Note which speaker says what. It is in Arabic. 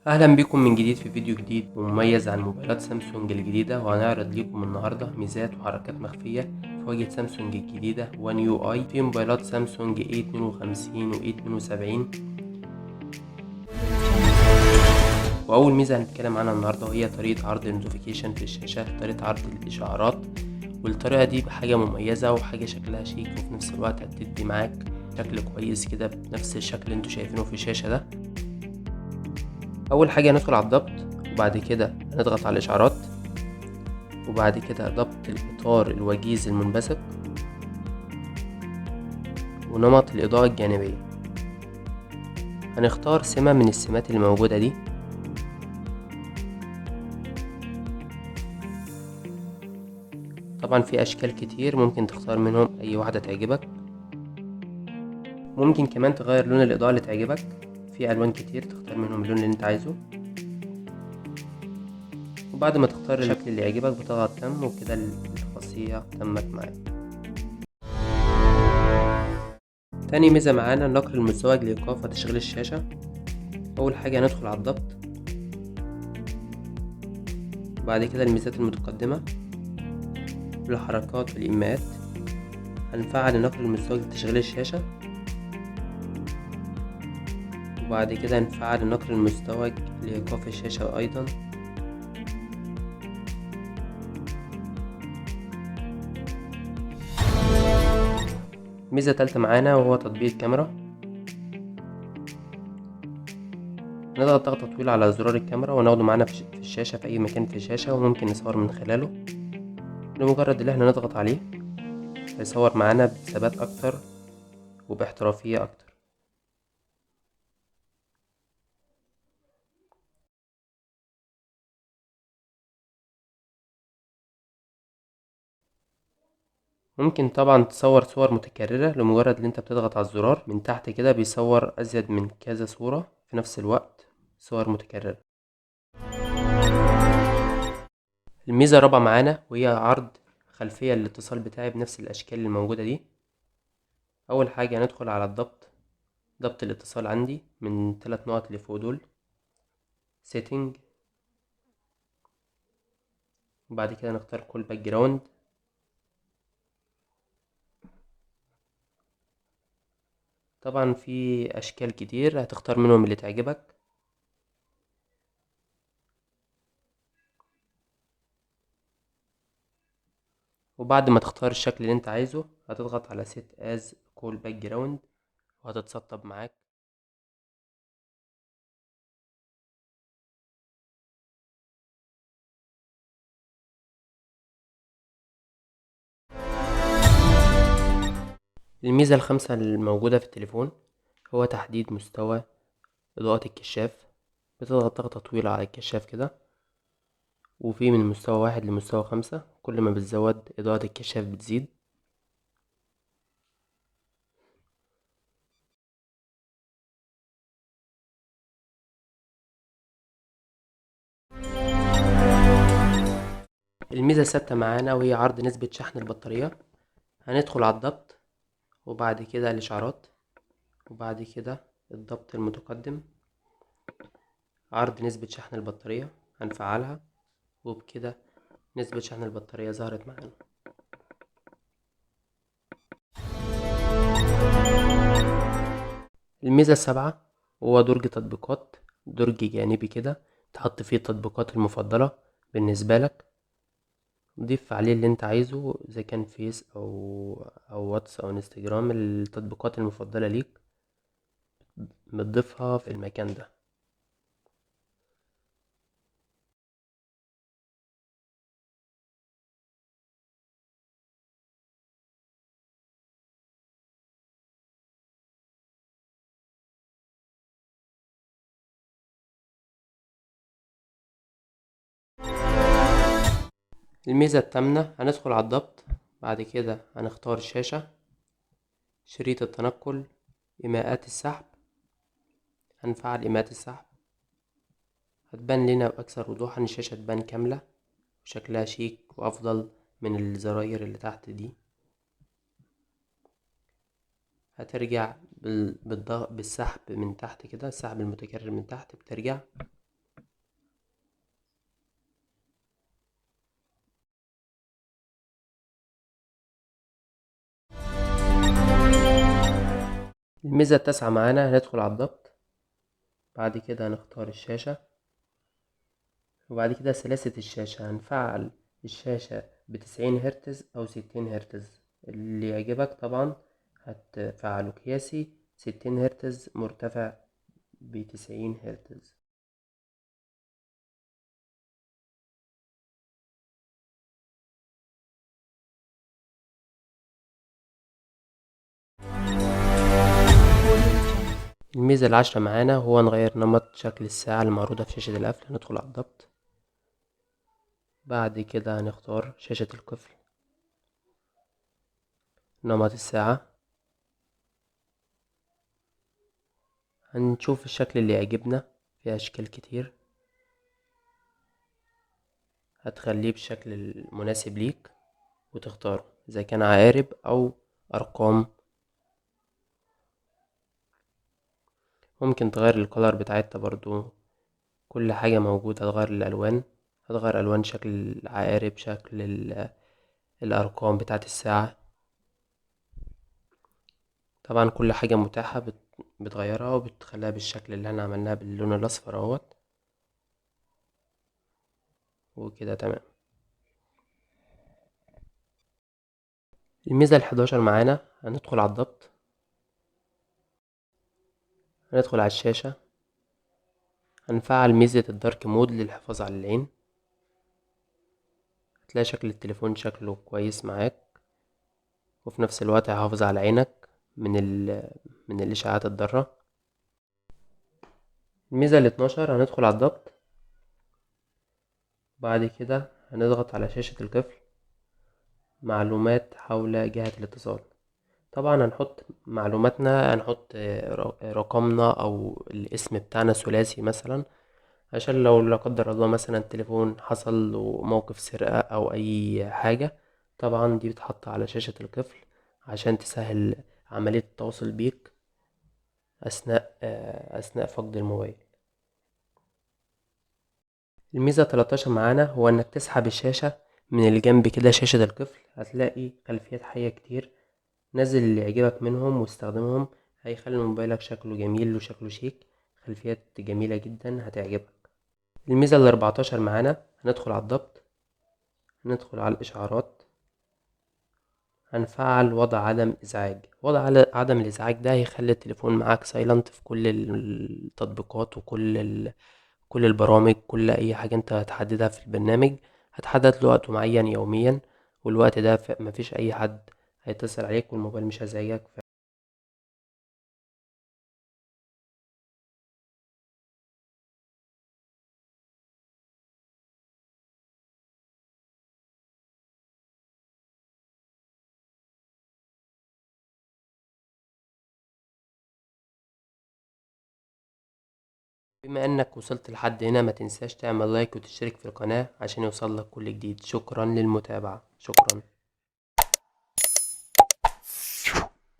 Speaker 1: اهلا بكم من جديد في فيديو جديد ومميز عن موبايلات سامسونج الجديدة، وهنعرض لكم النهاردة ميزات وحركات مخفية في واجهة سامسونج الجديدة One UI في موبايلات سامسونج A52 و A72. واول ميزة هنتكلم عنها النهاردة وهي طريقة عرض النوتيفيكيشن في الشاشة، طريقة عرض الاشعارات. والطريقة دي بحاجة مميزة وحاجة شكلها شيك، وفي نفس الوقت هتدي معاك شكل كويس كده بنفس الشكل اللي انتوا شايفينه في الشاشة ده. اول حاجة هندخل على الضبط، وبعد كده هنضغط على الاشعارات، وبعد كده ضبط الإطار الوجيز المنبثق ونمط الإضاءة الجانبية. هنختار سمة من السمات اللي موجودة دي. طبعا في أشكال كتير ممكن تختار منهم أي واحدة تعجبك. ممكن كمان تغير لون الإضاءة اللي تعجبك، في ألوان كتير تختار منهم اللون اللي انت عايزه. وبعد ما تختار الشكل اللي يعجبك بتضغط تم، وكده الخاصية تمت معاك. تاني ميزة معانا النقر المزدوج لإيقاف وتشغيل الشاشة. أول حاجة هندخل على الضبط، وبعد كده الميزات المتقدمة والحركات والإيماءات. هنفعل النقر المزدوج لتشغيل الشاشة، وبعد كده هنفعل النقر المزدوج لإيقاف الشاشة أيضا. ميزة تالتة معانا وهو تطبيق الكاميرا. نضغط ضغطة طويلة على زرار الكاميرا وناخده معانا في الشاشة في أي مكان في الشاشة، وممكن نصور من خلاله. لمجرد اللي احنا نضغط عليه هيصور معانا بثبات أكتر وباحترافية أكتر. ممكن طبعا تصور صور متكررة، لمجرد اللي انت بتضغط على الزرار من تحت كده بيصور أزيد من كذا صورة في نفس الوقت، صور متكررة. الميزة الرابعة معانا وهي عرض خلفية للاتصال بتاعي بنفس الأشكال اللي موجودة دي. أول حاجة هندخل على ضبط الاتصال عندي من 3 نقط اللي فوق دول، سيتنج، وبعد كده نختار كل باك جراوند. طبعا في أشكال كتير هتختار منهم اللي تعجبك. وبعد ما تختار الشكل اللي انت عايزه هتضغط على set as كل باك جراوند وهتتسطب معاك. الميزة الخامسة الموجودة في التليفون هو تحديد مستوى إضاءة الكشاف. بتضغط ضغطة طويلة على الكشاف كده، وفي من مستوى 1 لمستوى 5، كل ما بتزود إضاءة الكشاف بتزيد. الميزة الثابتة معانا وهي عرض نسبة شحن البطارية. هندخل على الضبط، وبعد كده الإشعارات، وبعد كده الضبط المتقدم، عرض نسبة شحن البطارية هنفعلها، وبكده نسبة شحن البطارية ظهرت معانا. الميزة السابعة هو درج تطبيقات، درج جانبي كده تحط فيه التطبيقات المفضلة بالنسبة لك. ضيف عليه اللي انت عايزه، اذا كان فيس او واتس او انستجرام، التطبيقات المفضلة ليك بتضيفها في المكان ده. الميزة التامنة هندخل على الضبط، بعد كده هنختار الشاشة، شريط التنقل، إيماءات السحب. هنفعل إيماءات السحب، هتبان لنا بأكثر وضوح إن الشاشة تبان كاملة وشكلها شيك وأفضل من الزراير اللي تحت دي. هترجع بالسحب من تحت كده، السحب المتكرر من تحت بترجع. الميزة التاسعة معانا هندخل على الضبط، بعد كده هنختار الشاشة، وبعد كده سلاسة الشاشة هنفعل الشاشة ب90 هرتز أو 60 هرتز، اللي يعجبك طبعا هتفعله قياسي 60 هرتز مرتفع ب90 هرتز. الميزة العاشرة معانا هو نغير نمط شكل الساعة المعروضة في شاشة القفل. هندخل على الضبط، بعد كده هنختار شاشة القفل، نمط الساعة، هنشوف الشكل اللي يعجبنا، في أشكال كتير هتخليه بالشكل المناسب ليك وتختاره إذا كان عقارب أو أرقام. ممكن تغير الكولر بتاعتها برضو، كل حاجة موجودة. هتغير الألوان، هتغير ألوان شكل العقارب، شكل الأرقام بتاعت الساعة. طبعا كل حاجة متاحة بتغيرها وبتخليها بالشكل اللي احنا عملناه باللون الأصفر اهوت، وكده تمام. الميزة ال11 معانا هندخل على الضبط، هندخل على الشاشة، هنفعل ميزة الدارك مود للحفاظ على العين. هتلاقي شكل التليفون شكله كويس معاك، وفي نفس الوقت هيحافظ على عينك من الإشعاعات الضارة. الميزة ال12 هندخل على الضبط، بعد كده هنضغط على شاشة القفل، معلومات حول جهة الاتصال. طبعا هنحط معلوماتنا، هنحط رقمنا او الاسم بتاعنا ثلاثي مثلا، عشان لو لا قدر الله مثلا التليفون حصل له موقف سرقة او اي حاجة، طبعا دي بتحط على شاشة القفل عشان تسهل عملية التواصل بيك اثناء فقد الموبايل. الميزة 13 معانا هو انك تسحب الشاشة من الجنب كده، شاشة القفل هتلاقي خلفيات حية كتير، نزل اللي يعجبك منهم واستخدمهم، هيخلي موبايلك شكله جميل وشكله شيك، خلفيات جميلة جدا هتعجبك. الميزة ال14 معانا هندخل على الضبط، هندخل على الإشعارات، هنفعل وضع عدم إزعاج. وضع عدم الإزعاج ده هيخلي التليفون معاك سايلنت في كل التطبيقات وكل كل البرامج، كل أي حاجة أنت هتحددها في البرنامج. هتحدد له وقت معين يوميا، والوقت ده مفيش أي حد هيتصل عليك والموبايل مش هيزعجك. بما انك وصلت لحد هنا، ما تنساش تعمل لايك وتشترك في القناة عشان يوصلك كل جديد. شكرا للمتابعة، شكرا.